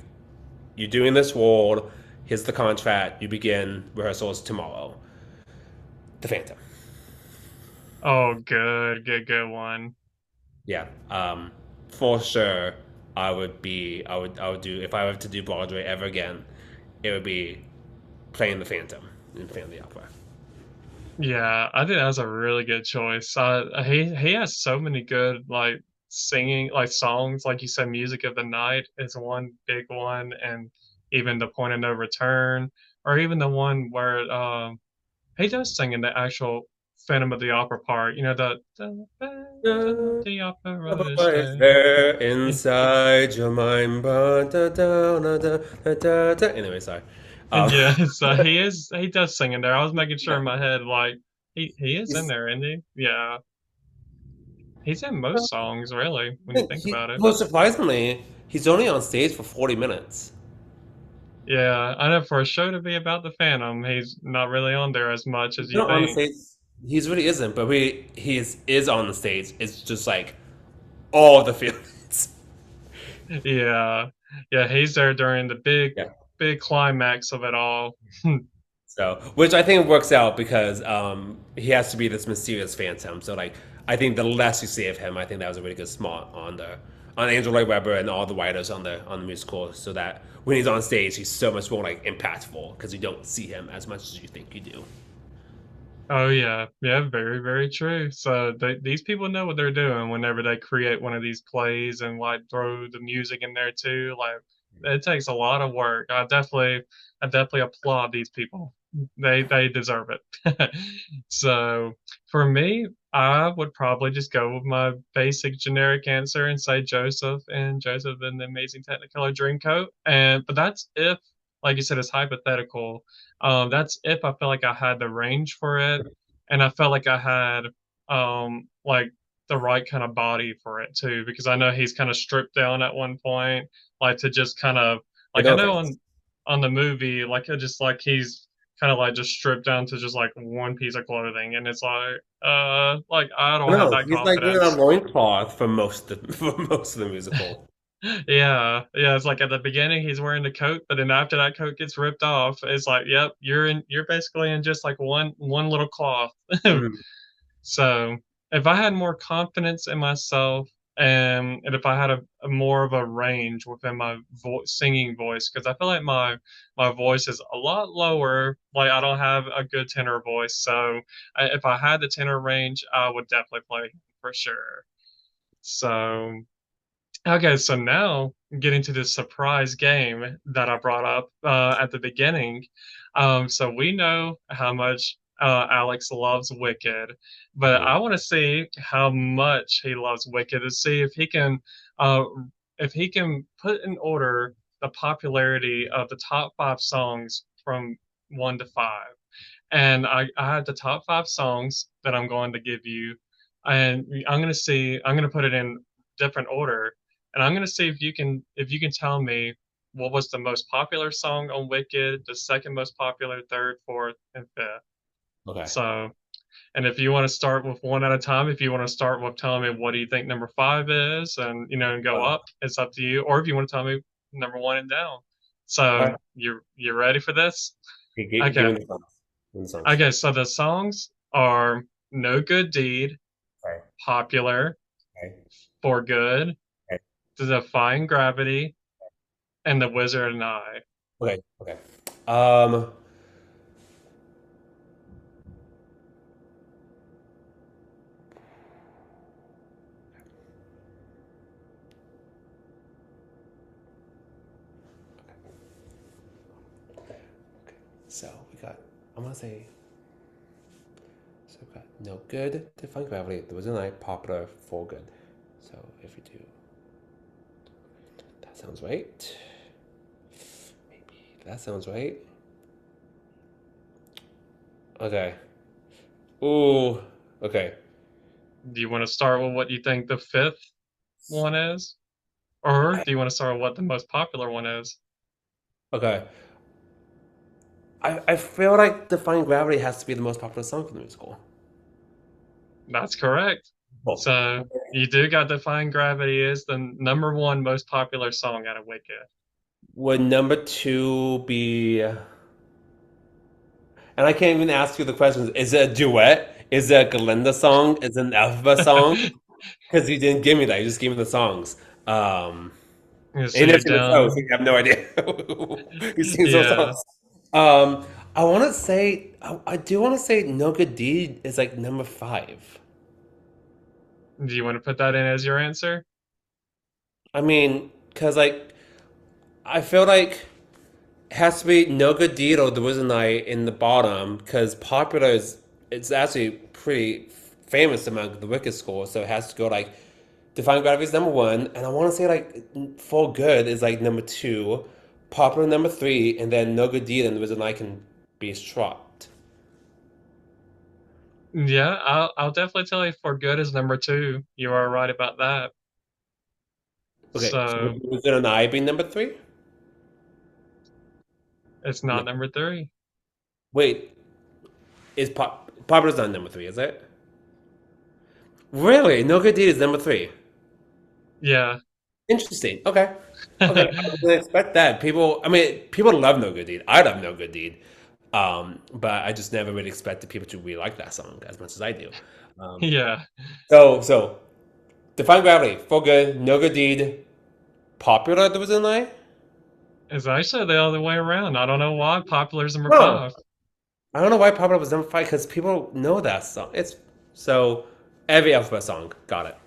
"You're doing this role. Here's the contract. You begin rehearsals tomorrow." The Phantom. Oh, good one. Yeah. For sure, I would do if I were to do Broadway ever again, it would be playing the Phantom in Phantom of the Opera. Yeah, I think that's a really good choice. He has so many good like singing like songs, like you said, Music of the Night is one big one, and even The Point of No Return, or even the one where he does sing in the actual Phantom of the Opera part. You know the Phantom of the Opera is What is there. there Yeah, inside your mind? Ba-da-da-da-da-da-da. Anyway, sorry. Um, yeah. So he does sing in there. I was making sure in my head like he is in he's, there, isn't he? Yeah. He's in most songs, really, when you think about it. well, surprisingly, he's only on stage for 40 minutes. Yeah, I know for a show to be about the Phantom, he's not really on there as much as He's you not on the think. stage. He really isn't, but he is on the stage. It's just like all the feelings. Yeah, yeah, he's there during the Yeah. big climax of it all. So, which I think works out because he has to be this mysterious phantom. So, like, I think the less you see of him, I think that was a really good spot on Angel Lloyd Webber and all the writers on the musical. So that when he's on stage, he's so much more like impactful because you don't see him as much as you think you do. Oh yeah, yeah, very true. So these people know what they're doing whenever they create one of these plays and like throw the music in there too. Like it takes a lot of work. I definitely applaud these people. They deserve it. So for me, I would probably just go with my basic generic answer and say Joseph and Joseph and the Amazing Technicolor Dreamcoat. And but that's if, like you said, it's hypothetical. That's if I felt like I had the range for it, and I felt like I had like the right kind of body for it too, because I know he's kind of stripped down at one point, like to just kind of I like I know know things. on the movie, like it just like he's kind of like just stripped down to just like one piece of clothing, and it's like I don't have No, that he's like wearing a confidence. loincloth for most of for most of the musical. Yeah, yeah. It's like at the beginning he's wearing the coat, but then after that coat gets ripped off, it's like, yep, you're basically in just like one little cloth. Mhm. So if I had more confidence in myself and if I had a more of a range within my singing voice, because I feel like my voice is a lot lower. Like I don't have a good tenor voice, so if I had the tenor range, I would definitely play him for sure. So okay, so now getting to this surprise game that I brought up at the beginning. So we know how much Alex loves Wicked, but Mhm. I want to see how much he loves Wicked to see uh, if he can put in order the popularity of the top five songs from one to five. And I have the top five songs that I'm going to give you, and I'm going to put it in different order, and I'm going to see if you can tell me what was the most popular song on Wicked, the second most popular, third, fourth, and fifth. Okay. So, and if you want to start with one at a time, if you want to start with telling me what do you think number five is, and and go Uh, up, it's up to you. Or if you want to tell me number one and down. all So right. you're ready for this? Give Okay. me the songs. Give me the songs. Okay, so the songs are No Good Deed, Okay. Popular, Okay. For Good, Okay. Defying Gravity, and The Wizard and I. Okay. Okay. Um. So we got. I'm gonna say. So we got no good, define gravity. There was a night popular for good. So if we do, that sounds right. Maybe that sounds right. Okay. Ooh. Okay. Do you want to start with what you think the fifth one is? Or I, do you want to start with what the most popular one is? okay. I feel like define gravity has to be the most popular song for the musical. That's correct. Cool. So you do got Defying Gravity is the number one most popular song out of Wicked. Would number two be? And I can't even ask you the questions. Is it a duet? Is it a Galinda song? Is it an alphabet song? Because you didn't give me that. You just gave me the songs. Um, Yeah, so and you never you're seen the show, so down. you have no idea. You sing those Yeah. songs. Um, I want to say, I do want to say No Good Deed is like number five. Do you want to put that in as your answer? I mean, because like, I feel like it has to be No Good Deed or There Was a Night in the bottom because popular is it's actually pretty famous among the Wicked School, so it has to go like Define Gravity is number one, and I want to say like For Good is like number two, popular number three, and then No Good Deed and There Was a Night can be swapped. Yeah, I'll definitely tell you For Good is number two. You are right about that. Okay, so So Was It an I be number three? it's No, not number three. wait, popular's not number three, is it? Really? No Good Deed is number three. Yeah. Interesting. Okay. Okay. I wouldn't expect that. People, I mean, people love No Good Deed. I love No Good Deed. But I just never really expected people to really like that song as much as I do. Um, Yeah. so Define Gravity, For Good, No Good Deed, popular that was in line? It's actually the other way around. I don't know why. Popular's number No. five. I don't know why popular was number five because people know that song. It's so every alphabet song. Got it.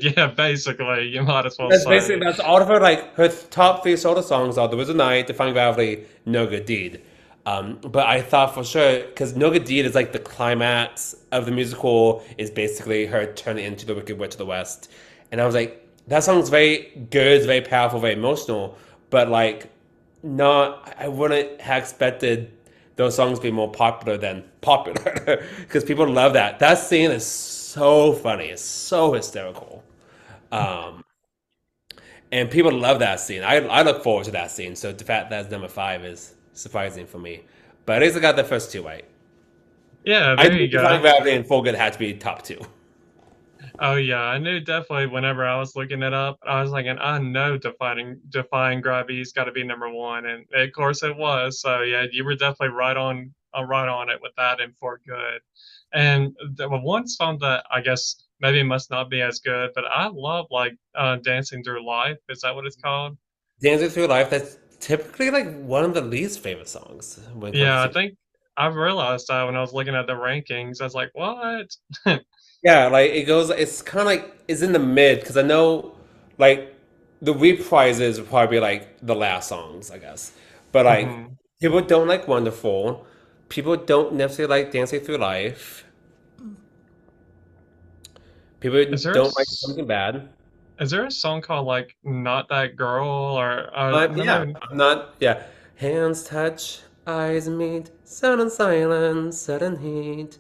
Yeah, basically, you might as well That's basically say. that's all of her like her top three solo songs are "There Was a Night," "Defying Gravity," "No Good Deed." But I thought for sure because "No Good Deed" is like the climax of the musical is basically her turning into the Wicked Witch of the West, and I was like, that song's very good, it's very powerful, very emotional, but like not I wouldn't have expected those songs to be more popular than popular because people love that. That scene is so funny, it's so hysterical. Um, and people love that scene. I look forward to that scene. So the fact that's number five is surprising for me. But at least I got the first two right. Yeah, I there knew you Defying go. Gravity and Full Good had to be top two. Oh yeah, I knew definitely whenever I was looking it up, I was like, I know defying gravity's got to be number one, and of course it was. So yeah, you were definitely right on it with that and For Good. And the one song that I guess maybe must not be as good, but I love like Dancing Through Life. Is that what it's called? Dancing Through Life, that's typically like one of the least favorite songs when it comes Yeah, I to. think I've realized that when I was looking at the rankings. I was like, what? Yeah, like it goes, it's kind of like, it's in the mid, because I know like the reprises would probably be like the last songs, I guess. But like hmm people don't like Wonderful. People don't necessarily like Dancing Through Life. People Is there a, don't like Something Bad. is there a song called like Not That Girl or Yeah, maybe I'm not. Yeah, hands touch, eyes meet, sudden silence, sudden heat,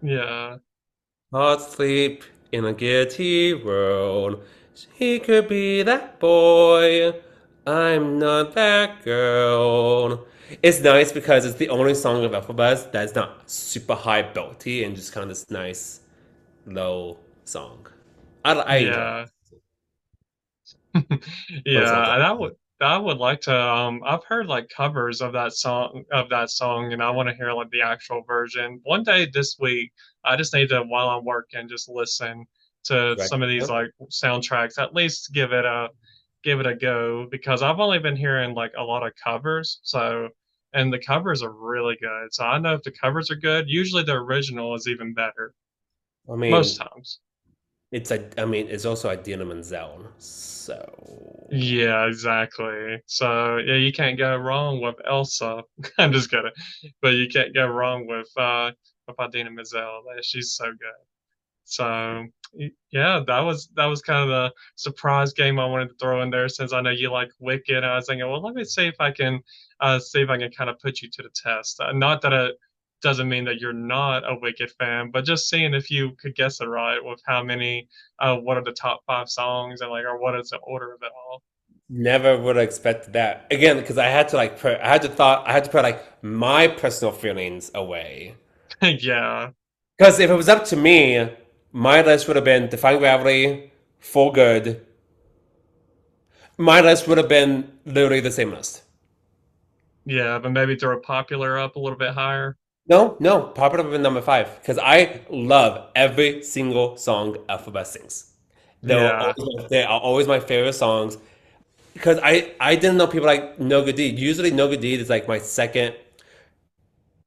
yeah. hearts sleep in a guilty world. He could be that boy. I'm not that girl. It's nice because it's the only song of Alphabet that's not super high belty and just kind of this nice low song. I enjoy it. Yeah. When it's not Yeah, that. and I would like to I've heard like covers of that song and I want to hear like the actual version. One day this week, I just need to while I'm working just listen to Right. some of these like soundtracks, at least give it a go because I've only been hearing like a lot of covers. So and the covers are really good. So I know if the covers are good, usually the original is even better I most mean, times. it's also Idina Menzel, so Yeah, exactly. So yeah, you can't go wrong with Elsa. I'm just kidding, but you can't go wrong with Idina Menzel. She's so good. So yeah, that was kind of the surprise game I wanted to throw in there since I know you like Wicked. I was thinking, well, let me see if I can kind of put you to the test. Not that it doesn't mean that you're not a Wicked fan, but just seeing if you could guess it right with how many, what are the top five songs and like, or what is the order of it all. never would have expected that. Again, because I had to like I had to put like my personal feelings away. Yeah, Because if it was up to me, my list would have been Defying Gravity, For Good. My list would have been literally the same list. yeah, but maybe throw Popular up a little bit higher. No, no, Pop It Up in number five. Because I love every single song Alphabet sings. Yeah, They are always my favorite songs. Because I didn't know people like No Good Deed. Usually No Good Deed is like my second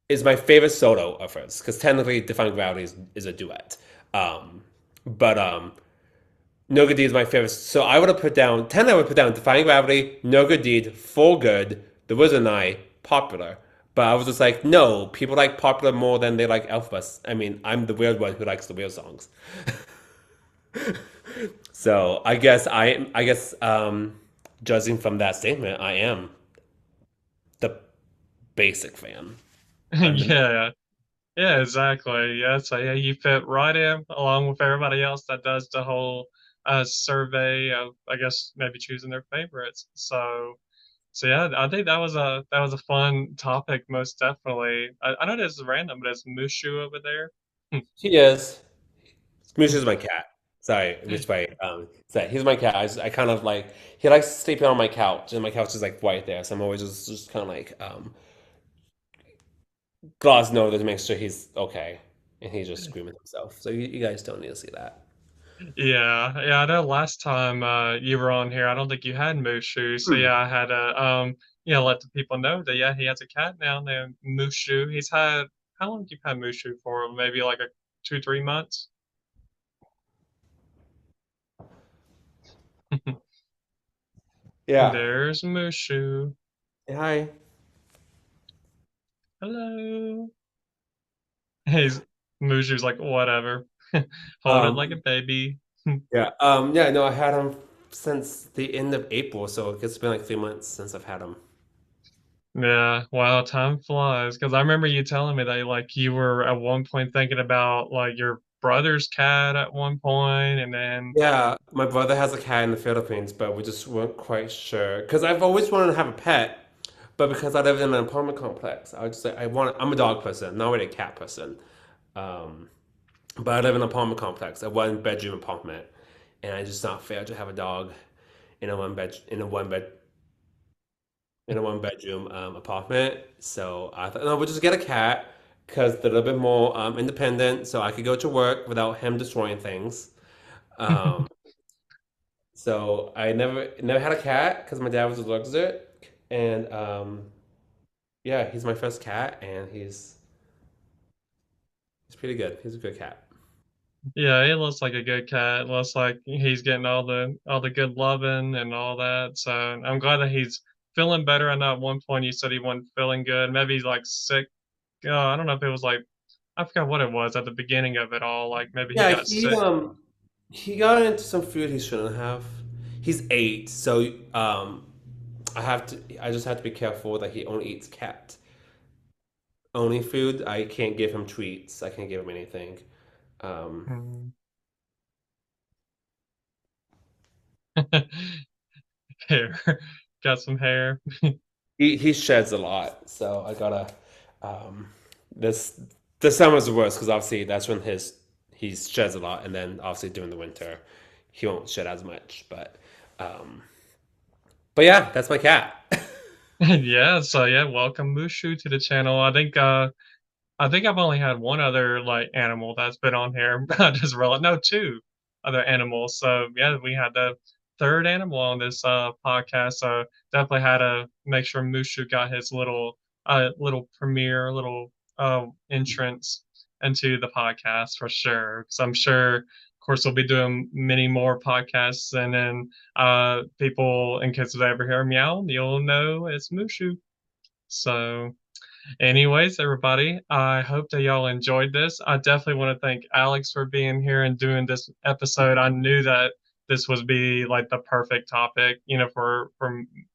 is my favorite solo of hers. Because technically Defying Gravity is a duet. But No Good Deed is my favorite. So I would have put down 10. I would put down Defying Gravity, No Good Deed, For Good, The Wizard and I, Popular. But I was just like, no, people like Popular more than they like Alphabet. I mean, I'm the weird one who likes the weird songs. So I guess judging from that statement, I am the basic fan. I'm the yeah. Yeah, exactly. Yeah, so yeah, you fit right in along with everybody else that does the whole survey of, I guess, maybe choosing their favorites. So yeah, I think that was a fun topic, most definitely. I know this is random, but it's Mushu over there. He is. Moose is my cat. Sorry, sorry, he's my cat. I kind of like he likes sleeping on my couch, and my couch is like right there, so I'm always just kind of like glossing over to make sure he's okay, and he's just screaming himself. So you guys don't need to see that. Yeah, yeah, I know last time you were on here, I don't think you had Mushu. So Hmm. yeah, I had to let the people know that yeah, he has a cat now named Mushu. He's had how long have you had Mushu for? Maybe like a 2, 3 months. Yeah. There's Mushu. Say hi. Hello. He's Mushu's like whatever. Hold it like a Um. baby. Yeah. Yeah. No, I had him since the end of April, so it's been like 3 months since I've had him. Yeah, wow, time flies. Because I remember you telling me that like you were at one point thinking about like your brother's cat at one point, and then Yeah, my brother has a cat in the Philippines, but we just weren't quite sure. Because I've always wanted to have a pet, but because I live in an apartment complex, I was just like, I'm a dog person, not really a cat person. Um, but I live in an apartment complex, a one bedroom apartment, and it's just not fair to have a dog in a one bedroom apartment. So I thought, no, we'll just get a cat. because they're a little bit more independent, so I could go to work without him destroying things. Um, so I never had a cat because my dad was allergic to it, and yeah, he's my first cat, and he's pretty good. He's a good cat. Yeah, he looks like a good cat. Looks like he's getting all the good loving and all that. So I'm glad that he's feeling better. I know at one point you said he wasn't feeling good. Maybe he's like sick. I don't know if it was like I forgot what it was at the beginning of it all. Like maybe he Yeah, got sick. he got into some food he shouldn't have. He's 8, so I just have to be careful that he only eats cat only food. I can't give him treats. I can't give him anything. Um, Hmm. Hair, got some hair. he sheds a lot, so I gotta um, this this summer's the worst because obviously that's when he sheds a lot, and then obviously during the winter he won't shed as much. Um, but yeah, that's my cat. Yeah, so yeah, welcome Mushu to the channel. I think I've only had one other like animal that's been on here. I just realized no, two other animals. So yeah, we had the third animal on this podcast. So definitely had to make sure Mushu got his little premiere, little entrance into the podcast for sure. Because I'm sure, of course, we'll be doing many more podcasts, and then people, in case they ever hear meow, you'll know it's Mushu. So. Anyways, everybody, I hope that y'all enjoyed this. I definitely want to thank Alex for being here and doing this episode. I knew that this would be like the perfect topic, for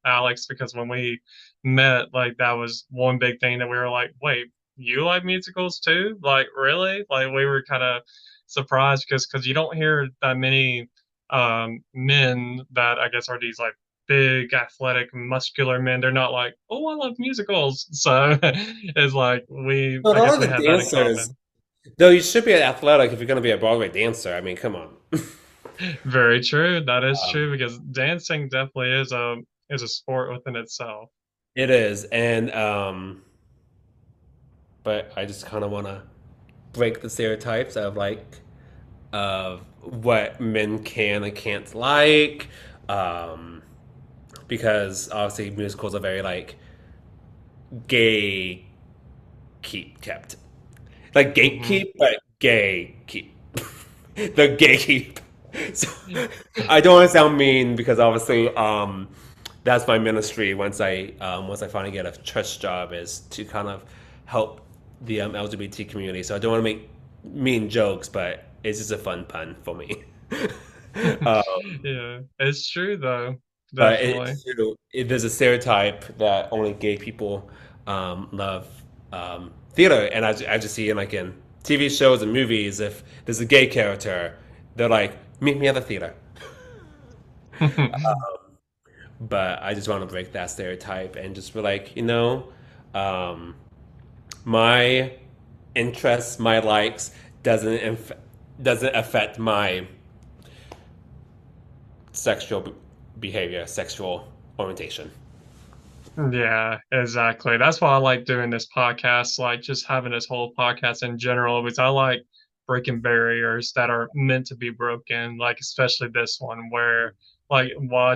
Alex because when we met, like that was one big thing that we were like, wait, you like musicals too? Like really? Like we were kind of surprised because you don't hear that many men that I guess are these like big, athletic, muscular men. They're not like, oh, I love musicals. So it's like But I all guess of we the had that in dancers, common. though, you should be athletic if you're going to be a Broadway dancer. I mean, come on. Very true. That is Um, true because dancing definitely is a sport within itself. it is, and but I just kind of want to break the stereotypes of what men can and can't like, um, because obviously musicals are very like gay kept like Hmm. gatekeep, but gay keep. The gatekeep. So I don't want to sound mean because obviously that's my ministry once I finally get a church job is to kind of help the LGBT community. So I don't want to make mean jokes, but it's just a fun pun for me. uh, Yeah, it's true though. but Definitely. there's a stereotype that only gay people love theater, and I just see in TV shows and movies if there's a gay character, they're like, meet me at the theater. But I just want to break that stereotype and just be like, um, my interests, my likes doesn't affect my sexual behavior, sexual orientation. Yeah, exactly. That's why I like doing this podcast, like just having this whole podcast in general, because I like breaking barriers that are meant to be broken, like especially this one where like why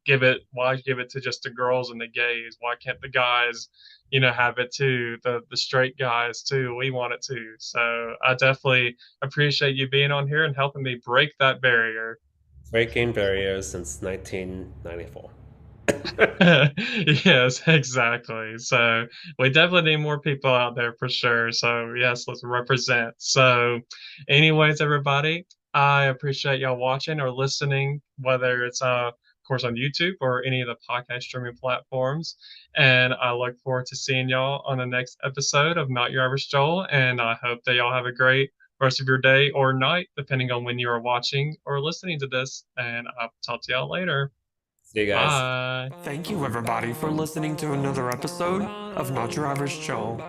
give it to just the girls and the gays? Why can't the guys, have it too? The straight guys too. We want it too. So I definitely appreciate you being on here and helping me break that barrier. Breaking barriers since 1994. Yes, exactly. So we definitely need more people out there for sure. So yes, let's represent. So, anyways, everybody, I appreciate y'all watching or listening, whether it's of course on YouTube or any of the podcast streaming platforms. And I look forward to seeing y'all on the next episode of Not Your Average Joel. And I hope that y'all have a great rest of your day or night, depending on when you are watching or listening to this. And I'll talk to y'all later. See you guys. Bye. Thank you, everybody, for listening to another episode of Not Your Average Joe.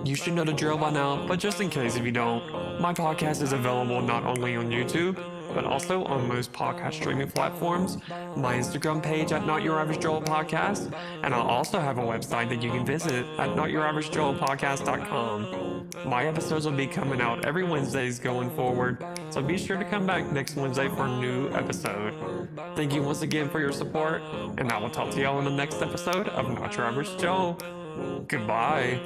You should know the drill by now, but just in case if you don't, my podcast is available not only on YouTube, but also on most podcast streaming platforms, my Instagram page at Not Your Average Joel Podcast, and I also have a website that you can visit at NotYourAverageJoelPodcast.com. My episodes will be coming out every Wednesdays going forward, so be sure to come back next Wednesday for a new episode. Thank you once again for your support, and I will talk to y'all in the next episode of Not Your Average Joe. Goodbye.